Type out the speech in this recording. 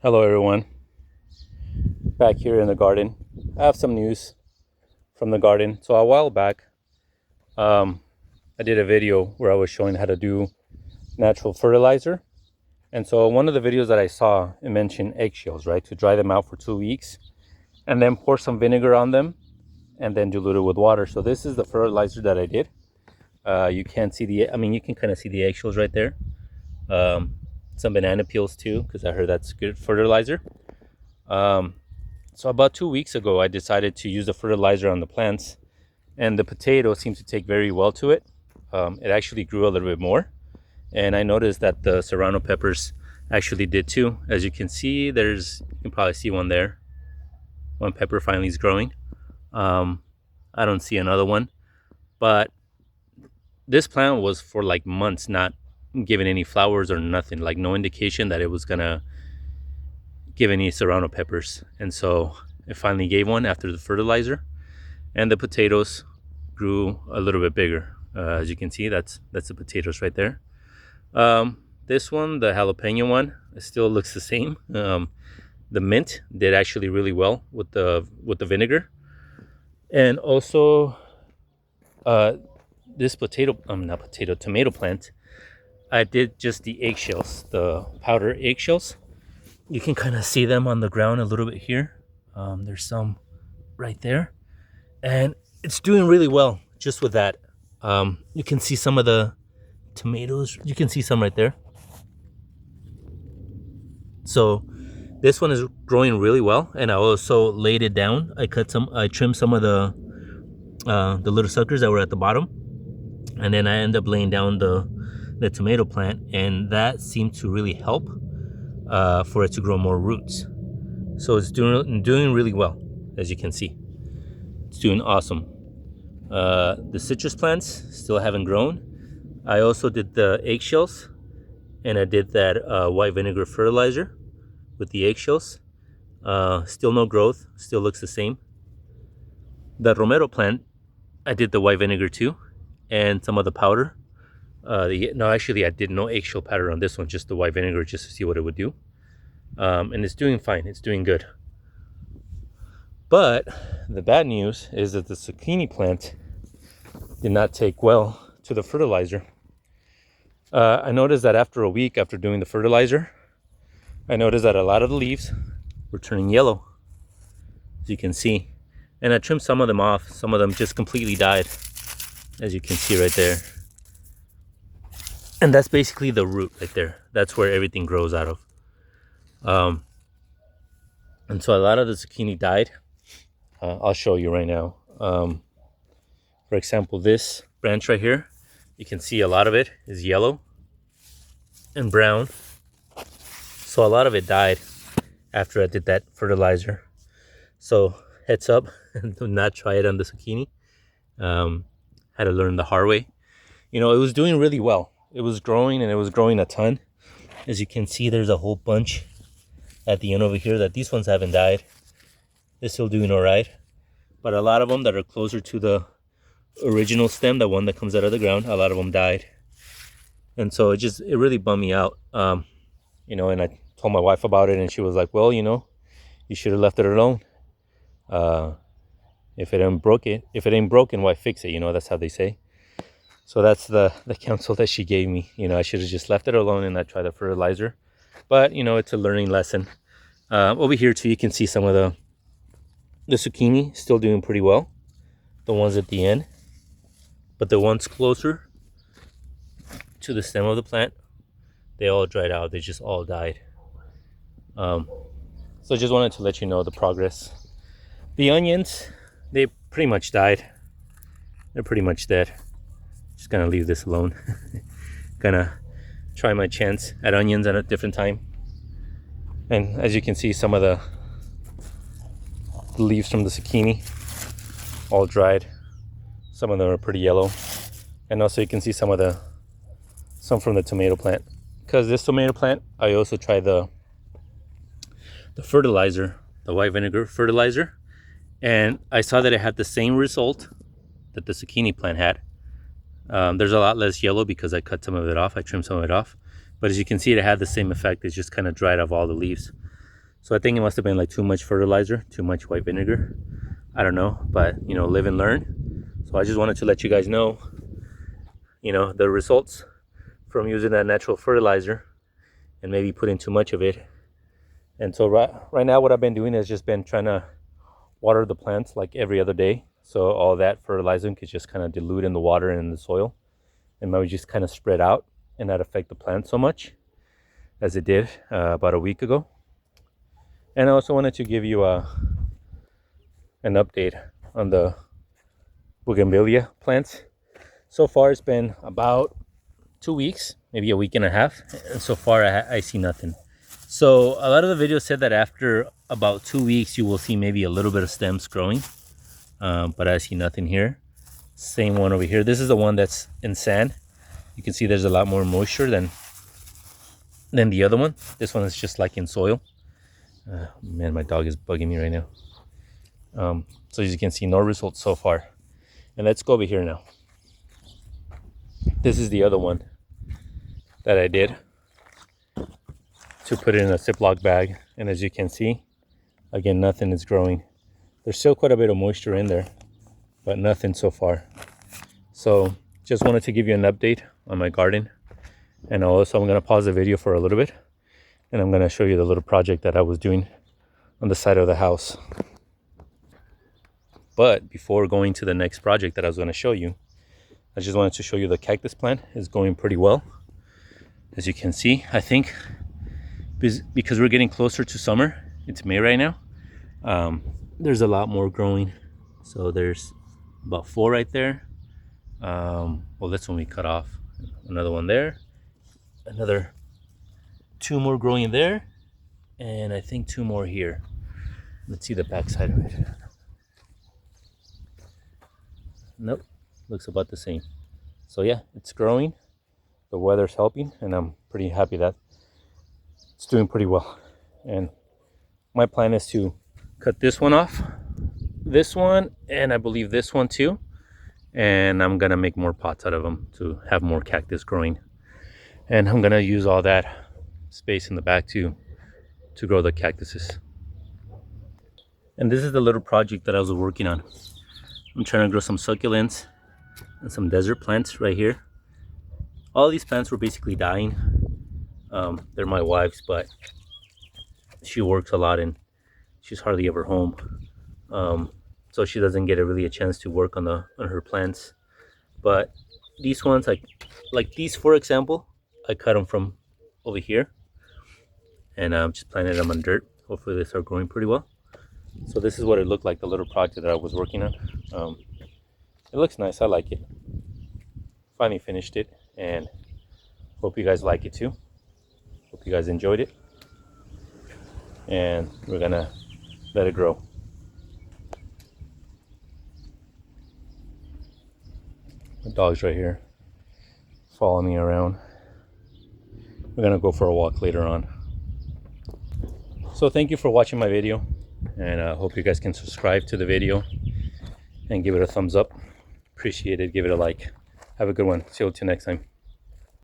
Hello everyone, back here in the garden. I have some news from the garden. So a while back, I did a video where I was showing how to do natural fertilizer. And so one of the videos that I saw, it mentioned eggshells, right? To dry them out for 2 weeks and then pour some vinegar on them and then dilute it with water. So this is the fertilizer that I did. You can't see you can kind of see the eggshells right there. Some banana peels too, because I heard that's good fertilizer. So about 2 weeks ago, I decided to use the fertilizer on the plants, and the potato seemed to take very well to it. It actually grew a little bit more, and I noticed that the serrano peppers actually did too. As you can see, you can probably see one there. One pepper finally is growing. I don't see another one, but this plant was for like months not giving any flowers or nothing, like no indication that it was gonna give any serrano peppers. And so it finally gave one after the fertilizer, and the potatoes grew a little bit bigger. As you can see, that's the potatoes right there. This one, the jalapeno one, it still looks the same. The mint did actually really well with the vinegar. And also this tomato plant, I did just the eggshells, the powder eggshells. You can kind of see them on the ground a little bit here. There's some right there, and it's doing really well just with that. You can see some of the tomatoes. You can see some right there. So this one is growing really well, and I also laid it down. I trimmed some of the little suckers that were at the bottom, and then I ended up laying down the tomato plant, and that seemed to really help for it to grow more roots. So it's doing really well, as you can see. It's doing awesome. The citrus plants still haven't grown. I also did the eggshells, and I did that white vinegar fertilizer with the eggshells. Still no growth, still looks the same. The romero plant, I did the white vinegar too, and some of the powder. Actually, I did no eggshell powder on this one, just the white vinegar, just to see what it would do. And it's doing fine, it's doing good. But the bad news is that the zucchini plant did not take well to the fertilizer. I noticed that after a week after doing the fertilizer, I noticed that a lot of the leaves were turning yellow, as you can see. And I trimmed some of them off. Some of them just completely died, as you can see right there. And that's basically the root right there. That's where everything grows out of. And so a lot of the zucchini died. I'll show you right now. For example, this branch right here, you can see a lot of it is yellow and brown. So a lot of it died after I did that fertilizer. So heads up, do not try it on the zucchini. Had to learn the hard way. It was doing really well. It was growing, and it was growing a ton. As you can see, there's a whole bunch at the end over here that these ones haven't died. They're still doing all right. But a lot of them that are closer to the original stem, the one that comes out of the ground, a lot of them died. And so it really bummed me out. And I told my wife about it, and she was like, well, you should have left it alone. If it ain't broken, why fix it? That's how they say. So that's the counsel that she gave me. I should have just left it alone and not try the fertilizer. But, it's a learning lesson. Over here, too, you can see some of the zucchini still doing pretty well. The ones at the end. But the ones closer to the stem of the plant, they all dried out. They just all died. So I just wanted to let you know the progress. The onions, they pretty much died. They're pretty much dead. Just gonna leave this alone. Gonna try my chance at onions at a different time. And as you can see, some of the leaves from the zucchini all dried. Some of them are pretty yellow. And also you can see some from the tomato plant. Because this tomato plant, I also tried the fertilizer, the white vinegar fertilizer, and I saw that it had the same result that the zucchini plant had. There's a lot less yellow because I cut some of it off. I trimmed some of it off. But as you can see, it had the same effect. It just kind of dried off all the leaves. So I think it must have been like too much fertilizer, too much white vinegar. I don't know, but you know, live and learn. So I just wanted to let you guys know, you know, the results from using that natural fertilizer and maybe putting too much of it. And so right now what I've been doing is just been trying to water the plants like every other day. So all that fertilizer could just kind of dilute in the water and in the soil and maybe just kind of spread out and not affect the plant so much as it did about a week ago. And I also wanted to give you an update on the bougainvillea plants. So far it's been about 2 weeks, maybe a week and a half, and so far I see nothing. So a lot of the videos said that after about 2 weeks you will see maybe a little bit of stems growing, but I see nothing here. Same one over here. This is the one that's in sand. You can see there's a lot more moisture than the other one. This one is just like in soil. Man, my dog is bugging me right now. So as you can see, no results so far. And let's go over here now. This is the other one that I did to put it in a Ziploc bag. And as you can see, again, nothing is growing. There's still quite a bit of moisture in there, but nothing so far. So just wanted to give you an update on my garden. And also I'm going to pause the video for a little bit and I'm going to show you the little project that I was doing on the side of the house. But before going to the next project that I was going to show you, I just wanted to show you the cactus plant is going pretty well. As you can see, I think because we're getting closer to summer, it's May right now, there's a lot more growing. So there's about 4 right there. Well, this one we cut off. Another one there. Another 2 more growing there. And I think 2 more here. Let's see the back side of it. Nope, looks about the same. So yeah, it's growing. The weather's helping and I'm pretty happy that it's doing pretty well. And my plan is to cut this one off, this one, and I believe this one too. And I'm gonna make more pots out of them to have more cactus growing. And I'm gonna use all that space in the back to grow the cactuses. And this is the little project that I was working on. I'm trying to grow some succulents and some desert plants right here. All these plants were basically dying. They're my wife's, but she works a lot and she's hardly ever home. So she doesn't get really a chance to work on her plants. But these ones, like these for example, I cut them from over here and just planted them on dirt. Hopefully they start growing pretty well. So this is what it looked like, the little project that I was working on. It looks nice, I like it. Finally finished it and hope you guys like it too. Hope you guys enjoyed it. And we're gonna let it grow. The dog's right here, following me around. We're gonna go for a walk later on. So thank you for watching my video, and I hope you guys can subscribe to the video and give it a thumbs up. Appreciate it. Give it a like. Have a good one. See you till next time.